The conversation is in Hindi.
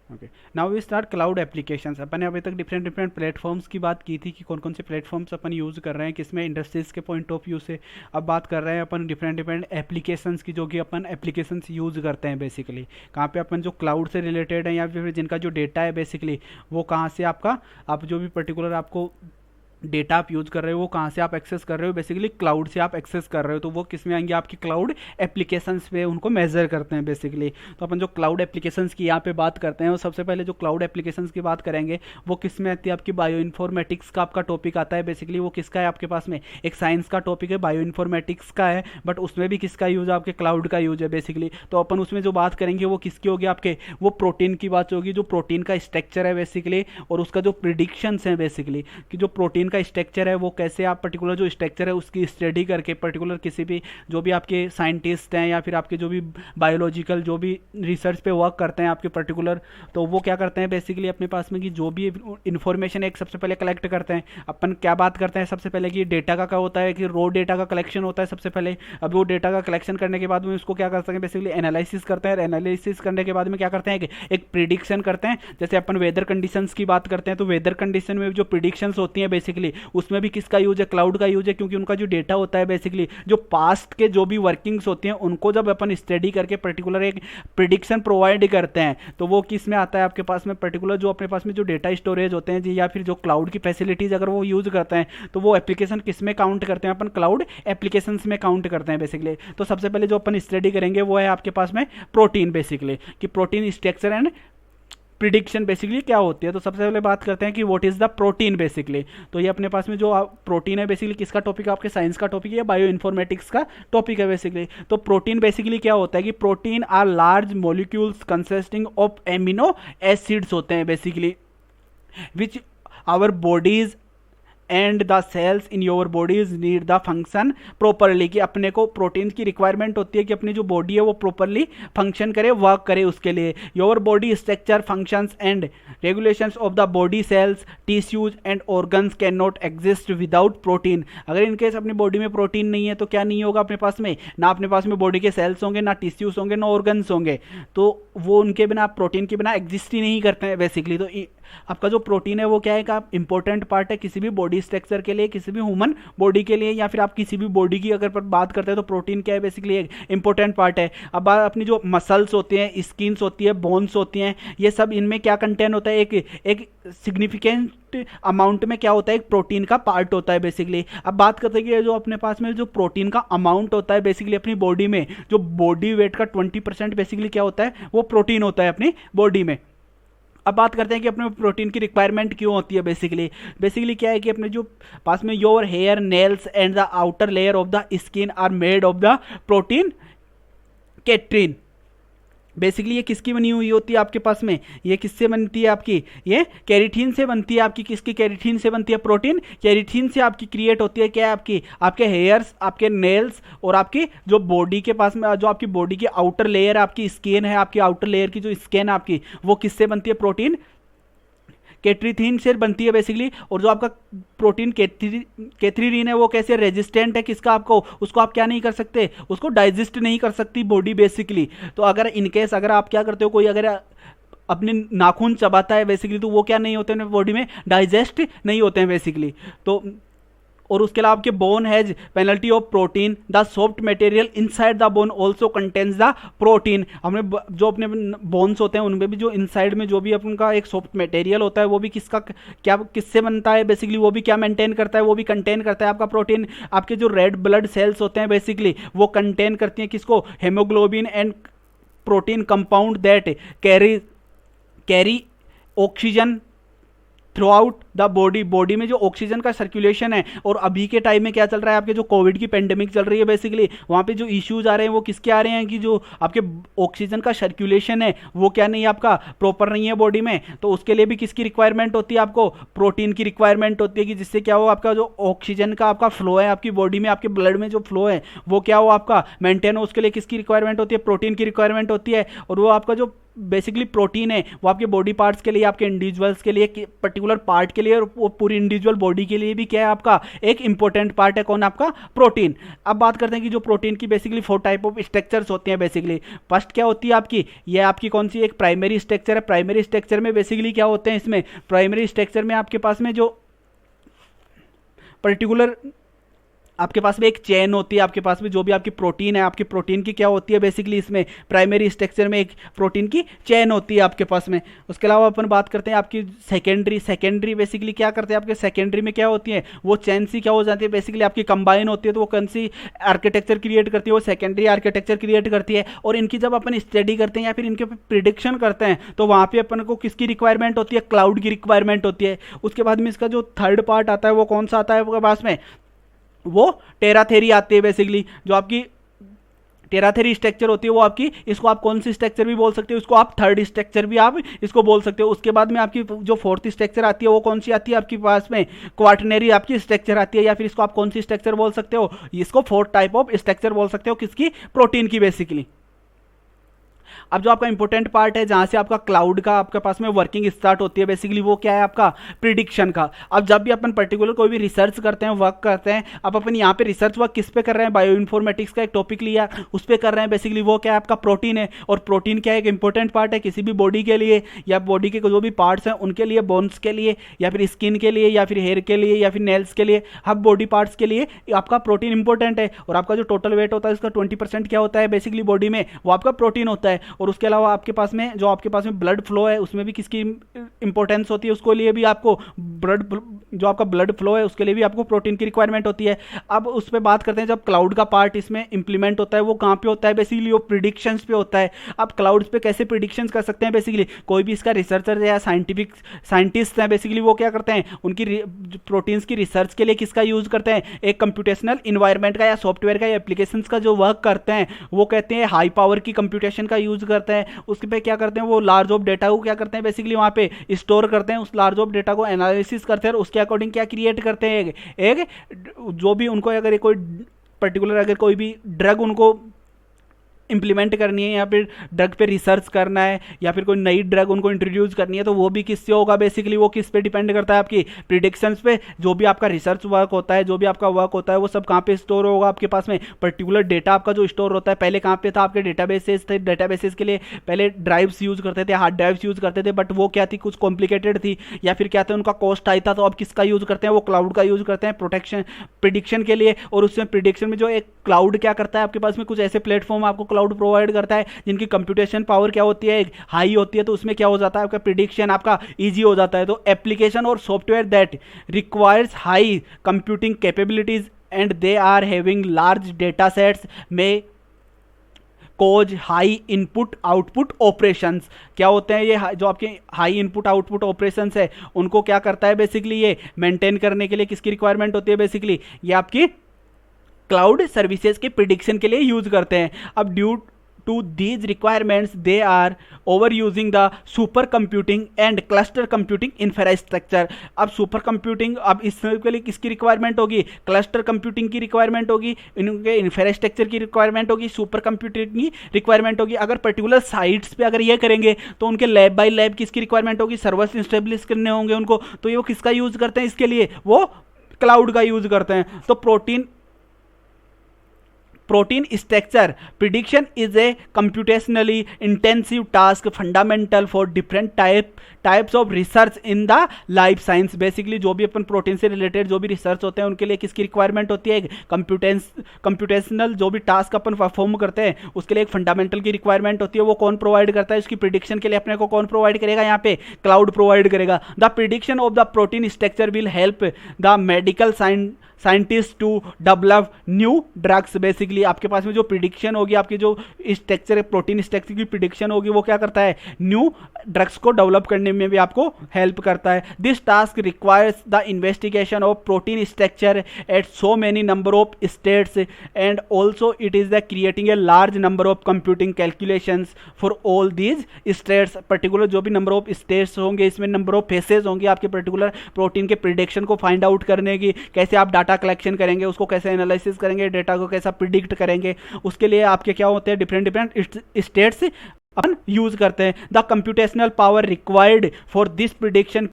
Okay, now we start cloud applications. अपन ने अभी तक डिफरेंट डिफरेंट प्लेटफॉर्म्स की बात की थी कि कौन कौन से प्लेटफॉर्म्स अपन यूज़ कर रहे हैं, किसमें इंडस्ट्रीज़ के पॉइंट ऑफ व्यू से। अब बात कर रहे हैं अपन डिफरेंट डिफरेंट एप्लीकेशंस की, जो कि अपन एप्लीकेशंस यूज़ करते हैं बेसिकली कहाँ पे, अपन जो क्लाउड से रिलेटेड है या फिर जिनका जो डेटा है बेसिकली वो कहाँ से आपका, आप जो भी पर्टिकुलर आपको डेटा आप यूज कर रहे हो वो कहाँ से आप एक्सेस कर रहे हो, बेसिकली क्लाउड से आप एक्सेस कर रहे हो, तो वो किस में आएंगे, आपकी क्लाउड एप्लीकेशंस पे उनको मेजर करते हैं बेसिकली। तो अपन जो क्लाउड एप्लीकेशंस की यहाँ पे बात करते हैं, वो सबसे पहले जो क्लाउड एप्लीकेशंस की बात करेंगे वो किस में आती है, आपकी बायो इन्फॉर्मेटिक्स का आपका टॉपिक आता है बेसिकली। वो किसका है आपके पास में, एक साइंस का टॉपिक है, बायो इन्फॉर्मेटिक्स का है, बट उसमें भी किसका यूज है, आपके क्लाउड का यूज है बेसिकली। तो अपन उसमें जो बात करेंगे वो किसकी होगी, आपके वो प्रोटीन की बात होगी, जो प्रोटीन का स्ट्रक्चर है बेसिकली, और उसका जो प्रिडिक्शंस है बेसिकली कि जो प्रोटीन का स्ट्रक्चर है वो कैसे आप पर्टिकुलर जो स्ट्रक्चर है उसकी स्टडी करके पर्टिकुलर किसी भी जो भी आपके साइंटिस्ट हैं या फिर आपके जो भी बायोलॉजिकल जो भी रिसर्च पे वर्क करते हैं आपके पर्टिकुलर, तो वो क्या करते हैं बेसिकली अपने पास में कि जो भी इंफॉर्मेशन एक सबसे पहले कलेक्ट करते हैं। अपन क्या बात करते हैं सबसे पहले कि डेटा का क्या होता है कि रो डेटा का कलेक्शन होता है सबसे पहले। अब वो डेटा का कलेक्शन करने के बाद में उसको क्या करते हैं बेसिकली एनालिसिस करते हैं, एनालिसिस करने के बाद में क्या करते हैं कि एक प्रिडिक्शन करते हैं। जैसे अपन वेदर कंडीशंस की बात करते हैं तो वेदर कंडीशन में जो प्रिडिक्शंस होती हैं बेसिकली उसमें भी किसका यूज है, क्लाउड का यूज है, क्योंकि उनका जो डेटा होता है बेसिकली जो पास्ट के जो भी वर्किंग्स होती हैं उनको जब अपन स्टडी करके पर्टिकुलर एक प्रिडिक्शन प्रोवाइड करते हैं तो वो किस में आता है आपके पास में पर्टिकुलर जो अपने पास में जो डेटा स्टोरेज होते हैं जी, या फिर जो क्लाउड की फैसिलिटीज अगर वो यूज करते हैं तो वो एप्लीकेशन किस में काउंट करते हैं, अपन क्लाउड एप्लीकेशंस में काउंट करते हैं बेसिकली। तो सबसे पहले जो अपन स्टडी करेंगे वो है आपके पास में प्रोटीन बेसिकली, कि protein structure and prediction basically क्या होती है। तो सबसे पहले बात करते हैं कि what is the protein basically. तो ये अपने पास में जो प्रोटीन है बेसिकली किसका टॉपिक है, आपके साइंस का टॉपिक है, बायो इन्फॉर्मेटिक्स का टॉपिक है बेसिकली। तो प्रोटीन बेसिकली क्या होता है कि protein are large molecules consisting of amino acids होते हैं basically which our bodies and the cells in your bodies need the function properly, कि अपने को प्रोटीन की रिक्वायरमेंट होती है कि अपनी जो बॉडी है वो प्रॉपरली फंक्शन करे, वर्क करे उसके लिए। Your body structure functions and regulations of the body cells tissues and organs can not exist without protein. अगर इनकेस अपनी बॉडी में प्रोटीन नहीं है तो क्या नहीं होगा अपने पास में, ना अपने पास में बॉडी के सेल्स होंगे, ना टिश्यूज होंगे, ना ऑर्गन्स होंगे, तो वो उनके बिना प्रोटीन के बिना एग्जिस्ट ही नहीं करते हैं बेसिकली। तो आपका जो प्रोटीन है वो क्या है का इंपॉर्टेंट पार्ट है किसी भी बॉडी स्ट्रक्चर के लिए, किसी भी ह्यूमन बॉडी के लिए, या फिर आप किसी भी बॉडी की अगर बात करते हैं तो प्रोटीन क्या है बेसिकली एक इंपॉर्टेंट पार्ट है। अब बात अपनी जो मसल्स होती हैं, स्किन्स होती है, बोन्स होती हैं, ये सब इनमें क्या कंटेंट होता है, एक सिग्निफिकेंट अमाउंट में क्या होता है, एक प्रोटीन का पार्ट होता है बेसिकली। अब बात करते हैं कि जो अपने पास में जो प्रोटीन का अमाउंट होता है बेसिकली अपनी बॉडी में, जो बॉडी वेट का 20% बेसिकली क्या होता है, वो प्रोटीन होता है अपनी बॉडी में। अब बात करते हैं कि अपने प्रोटीन की रिक्वायरमेंट क्यों होती है बेसिकली क्या है कि अपने जो पास में your hair nails and the outer layer of the skin are made of the protein keratin. Basically ये किसकी बनी हुई होती है आपके पास में, ये किससे बनती है आपकी, ये कैरेटीन से बनती है आपकी। किसकी कैरेटीन से बनती है, प्रोटीन कैरेटीन से आपकी क्रिएट होती है। क्या है आपकी, आपके हेयर्स, आपके नेल्स और आपकी जो बॉडी के पास में जो आपकी बॉडी की आउटर लेयर आपकी स्किन है, आपकी आउटर लेयर की जो स्किन आपकी वो किससे बनती है, प्रोटीन केट्रीथीन से बनती है बेसिकली। और जो आपका प्रोटीन केथ्रीरीन है वो कैसे रेजिस्टेंट है किसका, आपको उसको आप क्या नहीं कर सकते, उसको डाइजेस्ट नहीं कर सकती बॉडी बेसिकली। तो अगर इनकेस अगर आप क्या करते हो, कोई अगर अपने नाखून चबाता है बेसिकली तो वो क्या नहीं होते हैं बॉडी में, डाइजेस्ट नहीं होते हैं बेसिकली। तो और उसके अलावा आपके bone has penalty of protein, the soft material inside the bone also contains the protein. हमने जो अपने बोन्स होते हैं उनमें भी जो इनसाइड में जो भी अपना एक सॉफ्ट मटेरियल होता है वो भी किसका क्या किससे बनता है बेसिकली, वो भी क्या मेंटेन करता है, वो भी कंटेन करता है आपका प्रोटीन। आपके जो रेड ब्लड सेल्स होते हैं बेसिकली वो कंटेन करती हैं किसको, haemoglobin and protein compound that carry oxygen through out the body में जो ऑक्सीजन का सर्कुलेशन है। और अभी के टाइम में क्या चल रहा है, आपके जो कोविड की पेंडेमिक चल रही है बेसिकली, वहाँ पे जो इश्यूज आ रहे हैं वो किसके आ रहे हैं कि जो आपके ऑक्सीजन का सर्कुलेशन है वो क्या नहीं है आपका प्रॉपर नहीं है बॉडी में। तो उसके लिए भी किसकी रिक्वायरमेंट होती है, आपको प्रोटीन की रिक्वायरमेंट होती है कि जिससे क्या हो आपका जो ऑक्सीजन का आपका फ्लो है आपकी बॉडी में, आपके ब्लड में जो फ्लो है वो क्या हो आपका मेंटेन हो। उसके लिए किसकी रिक्वायरमेंट होती है, प्रोटीन की रिक्वायरमेंट होती है। और वो आपका जो बेसिकली प्रोटीन है वो आपके बॉडी पार्ट्स के लिए, आपके इंडिविजुअल्स के लिए, पर्टिकुलर पार्ट के लिए और वो पूरी इंडिविजुअल बॉडी के लिए भी क्या है आपका एक इंपॉर्टेंट पार्ट है, कौन? आपका प्रोटीन। अब बात करते हैं कि जो प्रोटीन की बेसिकली 4 टाइप ऑफ स्ट्रक्चर्स होती हैं बेसिकली। फर्स्ट क्या होती है आपकी, ये आपकी कौन सी एक प्राइमरी स्ट्रक्चर है। प्राइमरी स्ट्रक्चर में बेसिकली क्या होते हैं, इसमें प्राइमरी स्ट्रक्चर में आपके पास में जो पर्टिकुलर आपके पास में एक चेन होती है, आपके पास में जो भी आपकी प्रोटीन है, आपकी प्रोटीन की क्या होती है बेसिकली इसमें प्राइमरी स्ट्रक्चर में एक प्रोटीन की चेन होती है आपके पास में। उसके अलावा अपन बात करते हैं आपकी सेकेंडरी बेसिकली क्या करते हैं आपके सेकेंडरी में क्या होती है, वो चेन सी क्या हो जाती है बेसिकली आपकी कंबाइन होती है, तो वो कौन सी आर्किटेक्चर क्रिएट करती है, वो सेकेंडरी आर्किटेक्चर क्रिएट करती है। और इनकी जब अपन स्टडी करते हैं या फिर इनके प्रिडिक्शन करते हैं तो वहाँ पे अपन को किसकी रिक्वायरमेंट होती है, क्लाउड की रिक्वायरमेंट होती है। उसके बाद में इसका जो थर्ड पार्ट आता है वो कौन सा आता है आपके पास में, वो टेराथेरी आती है बेसिकली। जो आपकी टेराथेरी स्ट्रक्चर होती है वो आपकी, इसको आप कौन सी स्ट्रक्चर भी बोल सकते हो, इसको आप थर्ड स्ट्रक्चर भी आप इसको बोल सकते हो। उसके बाद में आपकी जो फोर्थ स्ट्रक्चर आती है वो कौन सी आती है आपके पास में, क्वार्टनरी आपकी स्ट्रक्चर आती है, या फिर इसको आप कौन सी स्ट्रक्चर बोल सकते हो, इसको फोर्थ टाइप ऑफ स्ट्रक्चर बोल सकते हो, किसकी, प्रोटीन की बेसिकली। अब जो आपका इंपॉर्टेंट पार्ट है जहां से आपका क्लाउड का आपके पास में वर्किंग स्टार्ट होती है बेसिकली, वो क्या है आपका प्रिडिक्शन का। अब जब भी अपन पर्टिकुलर कोई भी रिसर्च करते हैं, वर्क करते हैं, अब अपन यहाँ पे रिसर्च वर्क किस पे कर रहे हैं, बायो इन्फॉर्मेटिक्स का एक टॉपिक लिया उस पर कर रहे हैं बेसिकली, वो क्या है आपका प्रोटीन है। और प्रोटीन क्या है, एक इंपॉर्टेंट पार्ट है किसी भी बॉडी के लिए, या बॉडी के जो भी पार्ट्स हैं उनके लिए, बोन्स के लिए या फिर स्किन के लिए या फिर हेयर के लिए या फिर नेल्स के लिए, हर बॉडी पार्ट्स के लिए आपका प्रोटीन इंपॉर्टेंट है। और आपका जो टोटल वेट होता है उसका 20% क्या होता है बेसिकली बॉडी में, वो आपका प्रोटीन होता है। और उसके अलावा आपके पास में जो आपके पास में ब्लड फ्लो है उसमें भी किसकी इंपॉर्टेंस होती है, उसको लिए भी आपको जो आपका ब्लड फ्लो है उसके लिए भी आपको प्रोटीन की रिक्वायरमेंट होती है। अब उस पर बात करते हैं, जब क्लाउड का पार्ट इसमें इंप्लीमेंट होता है वो कहाँ पे होता है बेसिकली, वो प्रिडिक्शंस पे होता है। अब क्लाउड्स पे कैसे प्रिडिक्शंस कर सकते हैं बेसिकली, कोई भी इसका रिसर्चर या साइंटिस्ट है बेसिकली, वो क्या करते हैं, उनकी प्रोटीन्स की रिसर्च के लिए किसका यूज करते हैं, एक कंप्यूटेशनल इन्वायरमेंट का या सॉफ्टवेयर का या एप्लीकेशंस का जो वर्क करते हैं वो कहते हैं हाई पावर की कंप्यूटेशन का यूज करते हैं। उसके पे क्या करते हैं, वो लार्ज ऑफ डेटा को क्या करते हैं बेसिकली वहाँ पे स्टोर करते हैं, उस लार्ज ऑफ डेटा को एनालिसिस करते हैं और उसके अकॉर्डिंग क्या क्रिएट करते हैं, एक जो भी उनको अगर कोई पर्टिकुलर अगर कोई भी ड्रग उनको इंप्लीमेंट करनी है या फिर ड्रग पे रिसर्च करना है या फिर कोई नई ड्रग उनको इंट्रोड्यूस करनी है, तो वो भी किससे होगा बेसिकली, वो किस पे डिपेंड करता है, आपकी प्रिडिक्शंस पे। जो भी आपका रिसर्च वर्क होता है, जो भी आपका वर्क होता है, वो सब कहाँ पे स्टोर होगा आपके पास में, पर्टिकुलर डेटा आपका जो स्टोर होता है। पहले कहाँ पे था, आपके डेटाबेसेस थे, डेटाबेसेस के लिए पहले ड्राइव्स यूज करते थे, हार्ड ड्राइव्स यूज करते थे, बट वो क्या थी, कुछ कॉम्प्लिकेटेड थी या फिर क्या था, उनका कॉस्ट हाई था। तो अब किसका यूज करते हैं, वो क्लाउड का यूज करते हैं प्रिडिक्शन के लिए। और उसमें प्रिडिक्शन में जो एक क्लाउड क्या करता है, आपके पास में कुछ ऐसे प्लेटफॉर्म आपको क्लाउड प्रोवाइड करता है जिनकी कंप्यूटेशन पावर क्या होती है, हाई होती है। तो उसमें क्या हो जाता है, आपका प्रिडिक्शन आपका इजी हो जाता है। तो एप्लीकेशन और software that requires high computing capabilities and they are having large data sets में cause high input output operations. क्या होते हैं ये, जो आपके हाई इनपुट आउटपुट ऑपरेशंस है उनको क्या करता है बेसिकली, ये मेंटेन करने के लिए किसकी रिक्वायरमेंट होती है बेसिकली, ये आपकी क्लाउड सर्विसेज के प्रिडिक्शन के लिए यूज करते हैं। अब due to these requirements they are overusing the super computing and cluster computing infrastructure। अब सुपर कंप्यूटिंग, अब इसके लिए किसकी रिक्वायरमेंट होगी, क्लस्टर कंप्यूटिंग की रिक्वायरमेंट होगी, इनके इंफ्रास्ट्रक्चर की रिक्वायरमेंट होगी, सुपर कंप्यूटिंग की रिक्वायरमेंट होगी। अगर पर्टिकुलर साइट्स पे अगर ये करेंगे तो उनके लैब बाय लैब किसकी रिक्वायरमेंट होगी, सर्वर्स इंस्टेब्लिश करने होंगे उनको, तो ये वो किसका यूज करते हैं इसके लिए, वो क्लाउड का यूज करते हैं। तो protein structure prediction is a computationally intensive task fundamental for different types of research in the life science। Basically जो भी अपन प्रोटीन से रिलेटेड जो भी रिसर्च होते हैं उनके लिए किसकी रिक्वायरमेंट होती है, कंप्यूटेशनल जो भी टास्क अपन परफॉर्म करते हैं उसके लिए एक फंडामेंटल की रिक्वायरमेंट होती है। वो कौन प्रोवाइड करता है, उसकी प्रिडिक्शन के लिए अपने को कौन प्रोवाइड करेगा, यहाँ पे क्लाउड प्रोवाइड करेगा। The prediction of the protein structure will help the medical scientist to develop new drugs. Basically आपके पास में जो प्रिडिक्शन होगी, आपकी जो स्ट्रक्चर प्रोटीन स्ट्रक्चर की प्रिडिक्शन होगी, वो क्या करता है, न्यू ड्रग्स को डेवलप करने में भी आपको हेल्प करता है। This task requires the investigation of protein structure eight so many number of states and also it is the creating a large number of computing calculations for all these states. Particular जो भी नंबर ऑफ स्टेट्स होंगे, इसमें नंबर ऑफ फेसेस होंगे आपके पर्टिकुलर प्रोटीन के प्रिडिक्शन को फाइंड आउट करने की, कैसे आप डाटा कलेक्शन करेंगे, उसको कैसे एनालिसिस करेंगे, डेटा को कैसा प्रिडिक्ट करेंगे, उसके लिए आपके क्या होते हैं डिफरेंट स्टेट्स अपन यूज करते हैं। The computational power required for this prediction